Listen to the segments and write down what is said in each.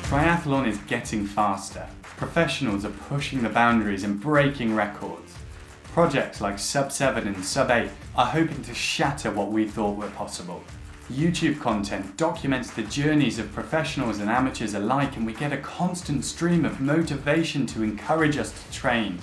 Triathlon is getting faster. Professionals are pushing the boundaries and breaking records. Projects like Sub 7 and Sub 8 are hoping to shatter what we thought were possible. YouTube content documents the journeys of professionals and amateurs alike, and we get a constant stream of motivation to encourage us to train.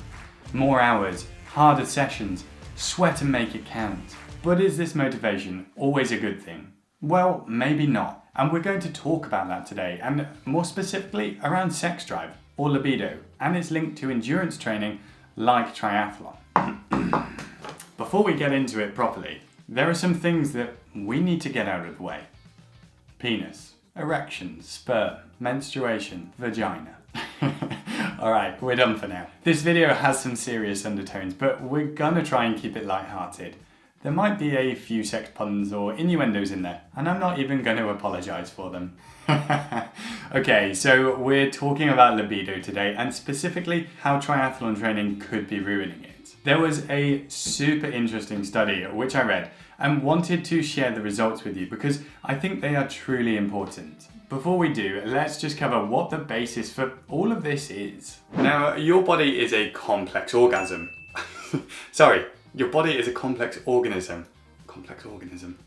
More hours, harder sessions, sweat and make it count. But is this motivation always a good thing? Well, maybe not. And we're going to talk about that today, and more specifically around sex drive, or libido, and its link to endurance training like triathlon. Before we get into it properly, there are some things that we need to get out of the way. Penis, erection, sperm, menstruation, vagina. Alright, we're done for now. This video has some serious undertones, but we're gonna try and keep it lighthearted. There might be a few sex puns or innuendos in there, and I'm not even going to apologise for them. Okay, so we're talking about libido today, and specifically how triathlon training could be ruining it. There was a super interesting study which I read and wanted to share the results with you because I think they are truly important. Before we do, let's just cover what the basis for all of this is. Now, your body is a complex organism. Your body is a complex organism.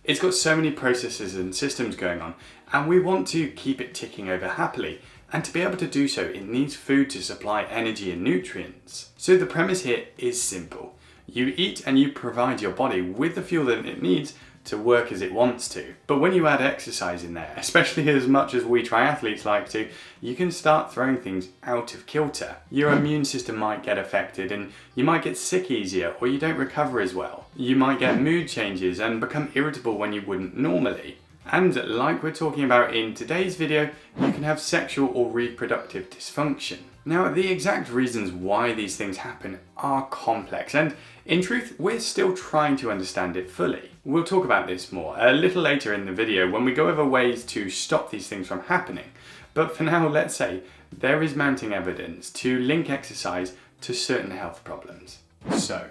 It's got so many processes and systems going on, and we want to keep it ticking over happily. And to be able to do so, it needs food to supply energy and nutrients. So the premise here is simple. You eat and you provide your body with the fuel that it needs to work as it wants to. But when you add exercise in there, especially as much as we triathletes like to, you can start throwing things out of kilter. Your immune system might get affected and you might get sick easier, or you don't recover as well. You might get mood changes and become irritable when you wouldn't normally. And like we're talking about in today's video, you can have sexual or reproductive dysfunction. Now, the exact reasons why these things happen are complex, and in truth, we're still trying to understand it fully. We'll talk about this more a little later in the video when we go over ways to stop these things from happening. But for now, let's say there is mounting evidence to link exercise to certain health problems. So,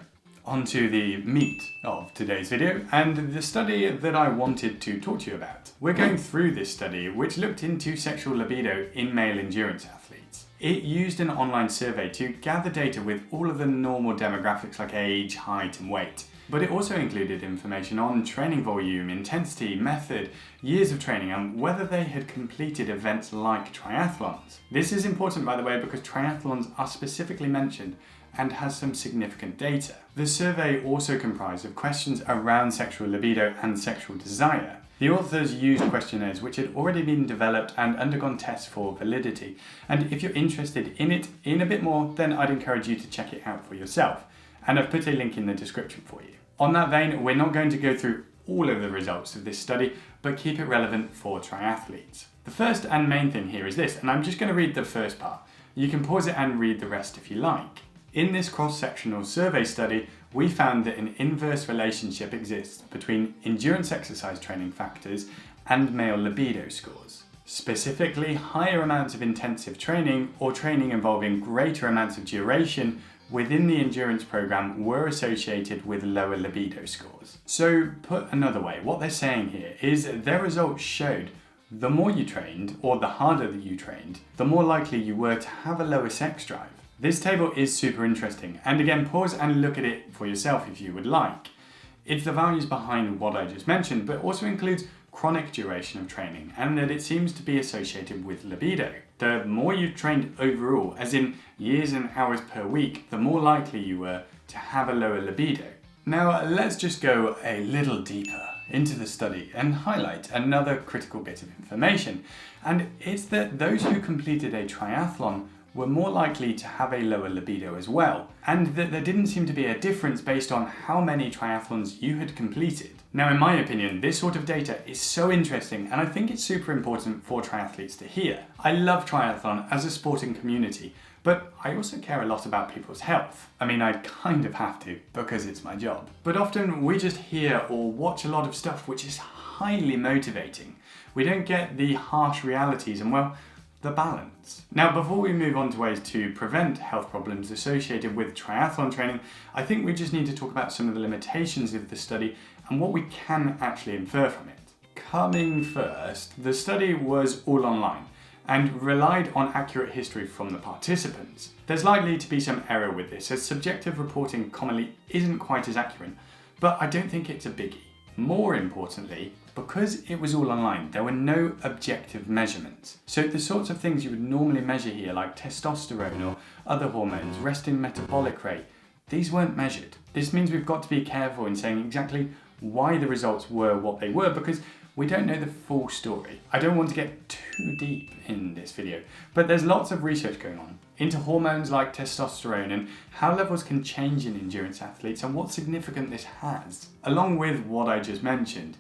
onto the meat of today's video and the study that I wanted to talk to you about. We're going through this study which looked into sexual libido in male endurance athletes. It used an online survey to gather data with all of the normal demographics like age, height and weight. But it also included information on training volume, intensity, method, years of training, and whether they had completed events like triathlons. This is important, by the way, because triathlons are specifically mentioned and has some significant data. The survey also comprised of questions around sexual libido and sexual desire. The authors used questionnaires which had already been developed and undergone tests for validity. And if you're interested in it in a bit more, then I'd encourage you to check it out for yourself. And I've put a link in the description for you. On that vein, we're not going to go through all of the results of this study, but keep it relevant for triathletes. The first and main thing here is this, and I'm just going to read the first part. You can pause it and read the rest if you like. In this cross-sectional survey study, we found that an inverse relationship exists between endurance exercise training factors and male libido scores. Specifically, higher amounts of intensive training or training involving greater amounts of duration within the endurance program were associated with lower libido scores. So, put another way, what they're saying here is their results showed the more you trained, or the harder that you trained, the more likely you were to have a lower sex drive. This table is super interesting, and again, pause and look at it for yourself if you would like. It's the values behind what I just mentioned, but also includes chronic duration of training, and that it seems to be associated with libido. The more you trained overall, as in years and hours per week, the more likely you were to have a lower libido. Now, let's just go a little deeper into the study and highlight another critical bit of information, and it's that those who completed a triathlon were more likely to have a lower libido as well, and that there didn't seem to be a difference based on how many triathlons you had completed. Now, in my opinion, this sort of data is so interesting, and I think it's super important for triathletes to hear. I love triathlon as a sporting community, but I also care a lot about people's health. I mean, I kind of have to, because it's my job. But often we just hear or watch a lot of stuff which is highly motivating. We don't get the harsh realities and, well, the balance. Now, before we move on to ways to prevent health problems associated with triathlon training, I think we just need to talk about some of the limitations of the study and what we can actually infer from it. Coming first, the study was all online, and relied on accurate history from the participants. There's likely to be some error with this, as subjective reporting commonly isn't quite as accurate, but I don't think it's a biggie. More importantly, because it was all online, there were no objective measurements. So the sorts of things you would normally measure here, like testosterone or other hormones, resting metabolic rate, these weren't measured. This means we've got to be careful in saying exactly why the results were what they were, because we don't know the full story. I don't want to get too deep in this video, but there's lots of research going on into hormones like testosterone and how levels can change in endurance athletes and what significance this has. Along with what I just mentioned,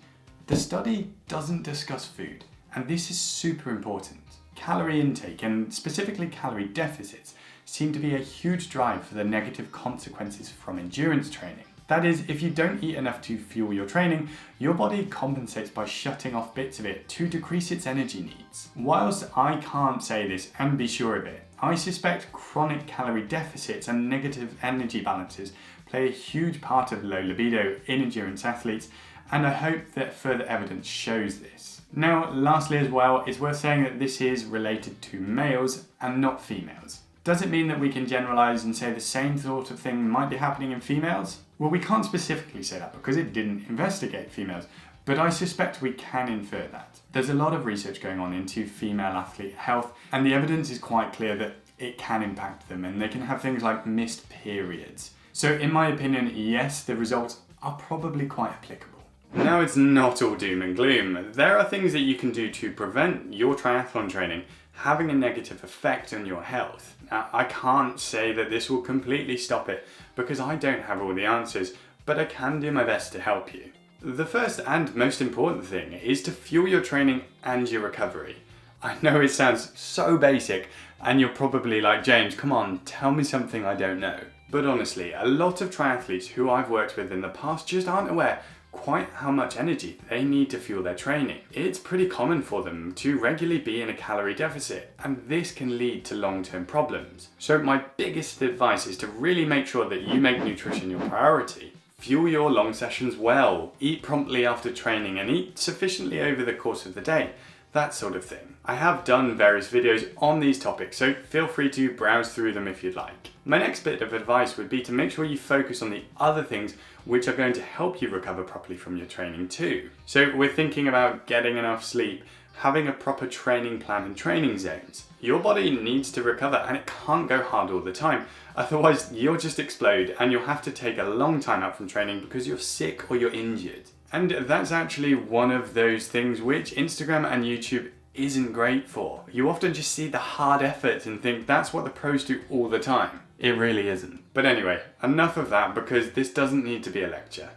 the study doesn't discuss food, and this is super important. Calorie intake, and specifically calorie deficits, seem to be a huge drive for the negative consequences from endurance training. That is, if you don't eat enough to fuel your training, your body compensates by shutting off bits of it to decrease its energy needs. Whilst I can't say this and be sure of it, I suspect chronic calorie deficits and negative energy balances play a huge part of low libido in endurance athletes, and I hope that further evidence shows this. Now, lastly as well, it's worth saying that this is related to males and not females. Does it mean that we can generalize and say the same sort of thing might be happening in females? Well, we can't specifically say that because it didn't investigate females, but I suspect we can infer that. There's a lot of research going on into female athlete health, and the evidence is quite clear that it can impact them, and they can have things like missed periods. So in my opinion, yes, the results are probably quite applicable. Now, it's not all doom and gloom. There are things that you can do to prevent your triathlon training having a negative effect on your health. Now, I can't say that this will completely stop it because I don't have all the answers, but I can do my best to help you. The first and most important thing is to fuel your training and your recovery. I know it sounds so basic, and you're probably like, James, come on, tell me something I don't know. But honestly, a lot of triathletes who I've worked with in the past just aren't aware quite how much energy they need to fuel their training. It's pretty common for them to regularly be in a calorie deficit, and this can lead to long-term problems. So my biggest advice is to really make sure that you make nutrition your priority. Fuel your long sessions well, eat promptly after training, and eat sufficiently over the course of the day. That sort of thing. I have done various videos on these topics, so feel free to browse through them if you'd like. My next bit of advice would be to make sure you focus on the other things which are going to help you recover properly from your training too. So we're thinking about getting enough sleep, having a proper training plan and training zones. Your body needs to recover, and it can't go hard all the time. Otherwise, you'll just explode and you'll have to take a long time out from training because you're sick or you're injured. And that's actually one of those things which Instagram and YouTube isn't great for. You often just see the hard effort and think that's what the pros do all the time. It really isn't. But anyway, enough of that because this doesn't need to be a lecture.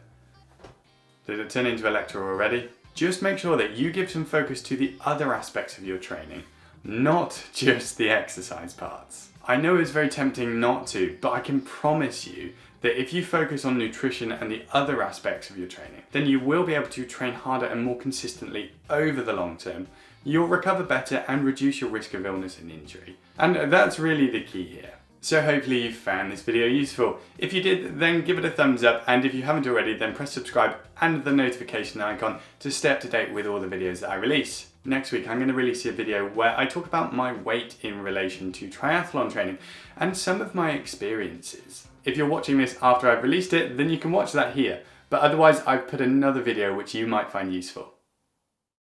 Did it turn into a lecture already? Just make sure that you give some focus to the other aspects of your training, not just the exercise parts. I know it's very tempting not to, but I can promise you that if you focus on nutrition and the other aspects of your training, then you will be able to train harder and more consistently over the long term. You'll recover better and reduce your risk of illness and injury. And that's really the key here. So hopefully you found this video useful. If you did, then give it a thumbs up, and if you haven't already, then press subscribe and the notification icon to stay up to date with all the videos that I release. Next week I'm going to release a video where I talk about my weight in relation to triathlon training and some of my experiences. If you're watching this after I've released it, then you can watch that here, but otherwise I've put another video which you might find useful.